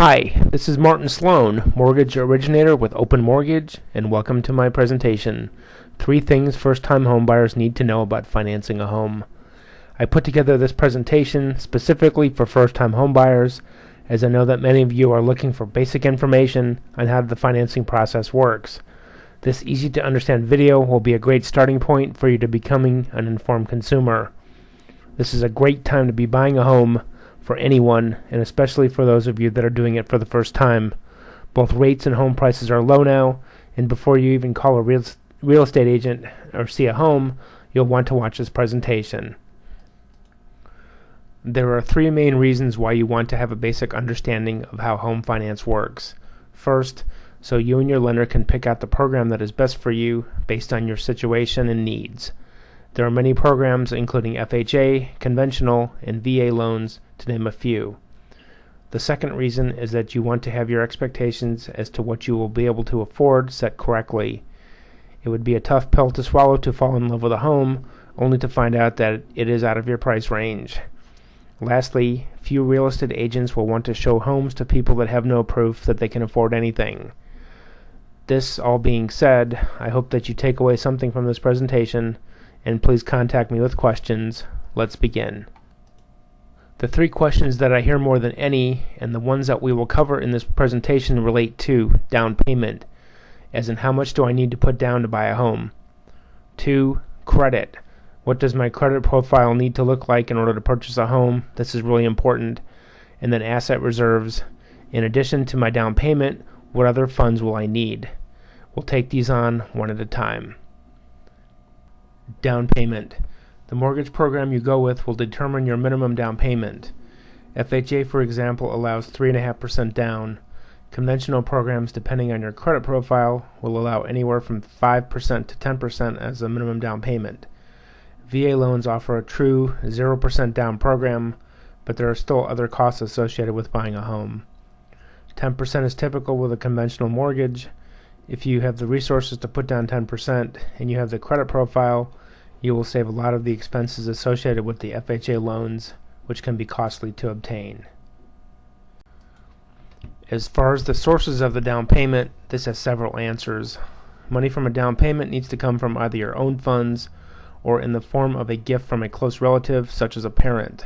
Hi, this is Martin Sloan, mortgage originator with Open Mortgage, and welcome to my presentation, 3 things first-time homebuyers need to know about financing a home. I put together this presentation specifically for first-time homebuyers, as I know that many of you are looking for basic information on how the financing process works. This easy-to-understand video will be a great starting point for you to becoming an informed consumer. This is a great time to be buying a home for anyone, and especially for those of you that are doing it for the first time. Both rates and home prices are low now, and before you even call a real estate agent or see a home, you'll want to watch this presentation. There are 3 main reasons why you want to have a basic understanding of how home finance works. First, so you and your lender can pick out the program that is best for you based on your situation and needs. There are many programs including FHA, conventional, and VA loans, to name a few. The second reason is that you want to have your expectations as to what you will be able to afford set correctly. It would be a tough pill to swallow to fall in love with a home, only to find out that it is out of your price range. Lastly, few real estate agents will want to show homes to people that have no proof that they can afford anything. This all being said, I hope that you take away something from this presentation, and please contact me with questions. Let's begin. The 3 questions that I hear more than any, and the ones that we will cover in this presentation, relate to down payment, as in how much do I need to put down to buy a home. 2, credit. What does my credit profile need to look like in order to purchase a home? This is really important. And then asset reserves. In addition to my down payment, what other funds will I need? We'll take these on one at a time. Down payment. The mortgage program you go with will determine your minimum down payment. FHA, for example, allows 3.5% down. Conventional programs, depending on your credit profile, will allow anywhere from 5% to 10% as a minimum down payment. VA loans offer a true 0% down program, but there are still other costs associated with buying a home. 10% is typical with a conventional mortgage. If you have the resources to put down 10% and you have the credit profile, you will save a lot of the expenses associated with the FHA loans, which can be costly to obtain. As far as the sources of the down payment, this has several answers. Money from a down payment needs to come from either your own funds or in the form of a gift from a close relative, such as a parent.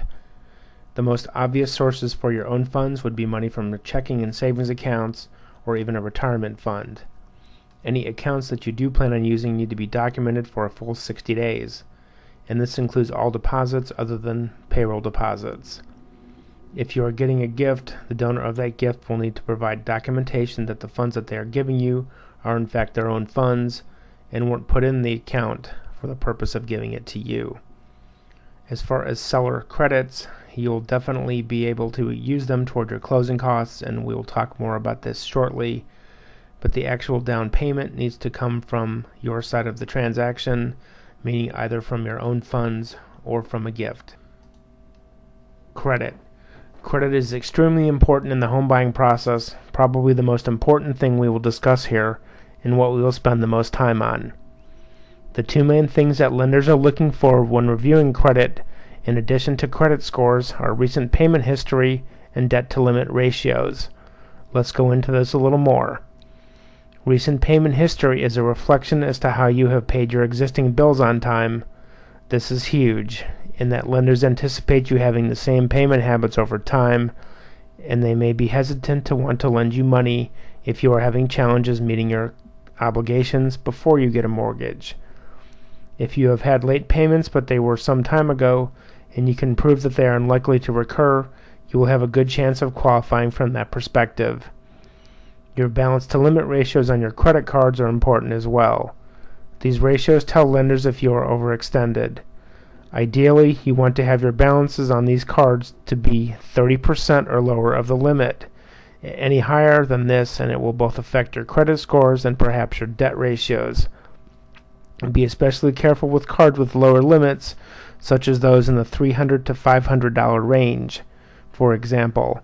The most obvious sources for your own funds would be money from checking and savings accounts or even a retirement fund. Any accounts that you do plan on using need to be documented for a full 60 days, and this includes all deposits other than payroll deposits. If you are getting a gift, the donor of that gift will need to provide documentation that the funds that they are giving you are in fact their own funds and weren't put in the account for the purpose of giving it to you. As far as seller credits, you'll definitely be able to use them toward your closing costs, and we will talk more about this shortly. But the actual down payment needs to come from your side of the transaction, meaning either from your own funds or from a gift. Credit. Credit is extremely important in the home buying process, probably the most important thing we will discuss here, and what we will spend the most time on. The 2 main things that lenders are looking for when reviewing credit, in addition to credit scores, are recent payment history and debt-to-limit ratios. Let's go into this a little more. Recent payment history is a reflection as to how you have paid your existing bills on time. This is huge, in that lenders anticipate you having the same payment habits over time, and they may be hesitant to want to lend you money if you are having challenges meeting your obligations before you get a mortgage. If you have had late payments but they were some time ago, and you can prove that they are unlikely to recur, you will have a good chance of qualifying from that perspective. Your balance to limit ratios on your credit cards are important as well. These ratios tell lenders if you are overextended. Ideally, you want to have your balances on these cards to be 30% or lower of the limit. Any higher than this, and it will both affect your credit scores and perhaps your debt ratios. Be especially careful with cards with lower limits, such as those in the $300 to $500 range. For example,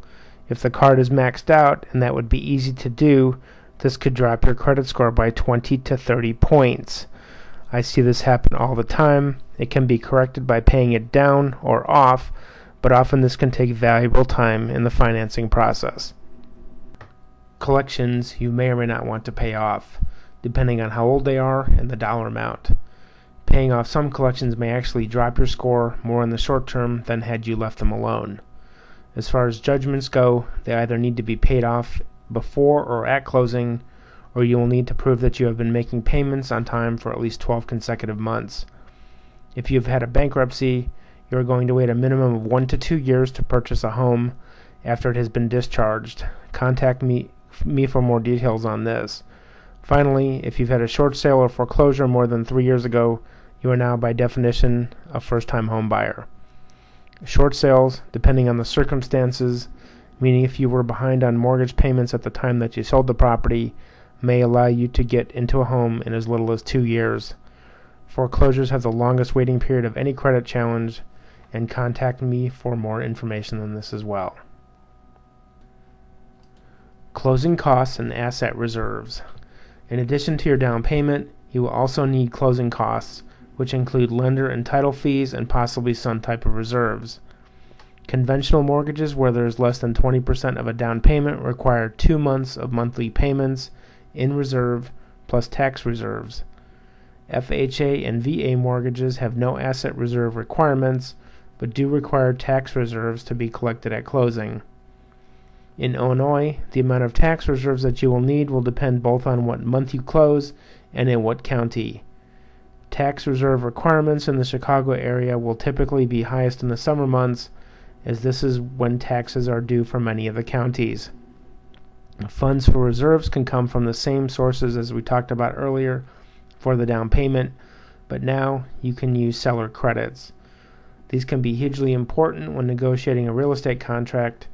if the card is maxed out, and that would be easy to do, this could drop your credit score by 20 to 30 points. I see this happen all the time. It can be corrected by paying it down or off, but often this can take valuable time in the financing process. collections you may or may not want to pay off, depending on how old they are and the dollar amount. Paying off some collections may actually drop your score more in the short term than had you left them alone. As far as judgments go, they either need to be paid off before or at closing, or you will need to prove that you have been making payments on time for at least 12 consecutive months. If you have had a bankruptcy, you are going to wait a minimum of 1 to 2 years to purchase a home after it has been discharged. Contact me for more details on this. Finally, if you've had a short sale or foreclosure more than 3 years ago, you are now by definition a first-time home buyer. Short sales, depending on the circumstances, meaning if you were behind on mortgage payments at the time that you sold the property, may allow you to get into a home in as little as 2 years. Foreclosures have the longest waiting period of any credit challenge, and contact me for more information on this as well. Closing costs and asset reserves. In addition to your down payment, you will also need closing costs, which include lender and title fees and possibly some type of reserves. Conventional mortgages where there is less than 20% of a down payment require 2 months of monthly payments in reserve plus tax reserves. FHA and VA mortgages have no asset reserve requirements, but do require tax reserves to be collected at closing. In Illinois, the amount of tax reserves that you will need will depend both on what month you close and in what county. Tax reserve requirements in the Chicago area will typically be highest in the summer months, as this is when taxes are due for many of the counties. Funds for reserves can come from the same sources as we talked about earlier for the down payment, but now you can use seller credits. These can be hugely important when negotiating a real estate contract,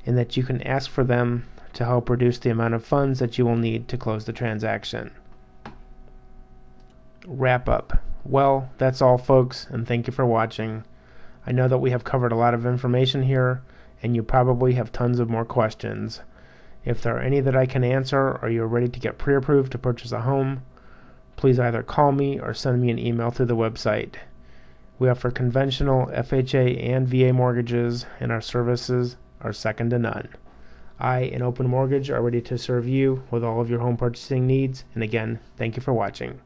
in that you can ask for them to help reduce the amount of funds that you will need to close the transaction. Wrap up. Well, that's all, folks, and thank you for watching. I know that we have covered a lot of information here, and you probably have tons of more questions. If there are any that I can answer, or you're ready to get pre-approved to purchase a home, please either call me or send me an email through the website. We offer conventional FHA and VA mortgages, and our services are second to none. I and Open Mortgage are ready to serve you with all of your home purchasing needs, and again, thank you for watching.